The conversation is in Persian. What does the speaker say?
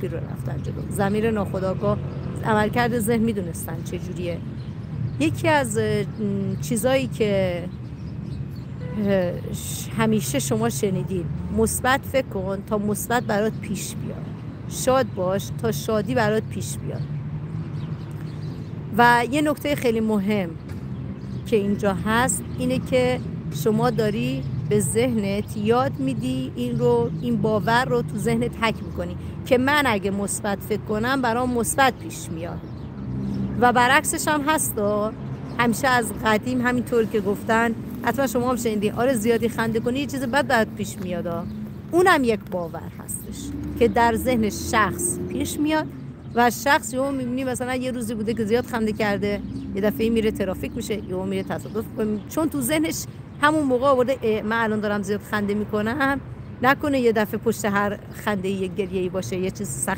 رو رفتن جلو. ضمیر ناخودآگاه، عملکرد ذهن میدونستن چجوریه. یکی از چیزایی که همیشه شما شنیدین، مثبت فکر کن تا مثبت برات پیش بیاد، شاد باش تا شادی برات پیش بیاد. و یه نکته خیلی مهم که اینجا هست اینه که شما داری به ذهنت یاد میدی این باور رو تو ذهنت حک میکنی که من اگه مثبت فکر کنم برام مثبت پیش میاد. و برعکسش هم هست، همیشه از قدیم همینطور که گفتن، حتما شما هم شنیدین، آره زیادی خنده کنی یه چیز بد برات پیش میاد. اونم یک باور هستش که در ذهن شخص پیش میاد و شخص یهو میبینی مثلا یه روزی بوده که زیاد خنده کرده، یه دفعه میره ترافیک میشه، یهو میره تصادف، چون تو ذهنش همون موقع آورده من الان دارم زیاد خنده میکنم، نکنه یه دفعه پشت هر خنده یه گریه‌ای باشه، یه چیز سخت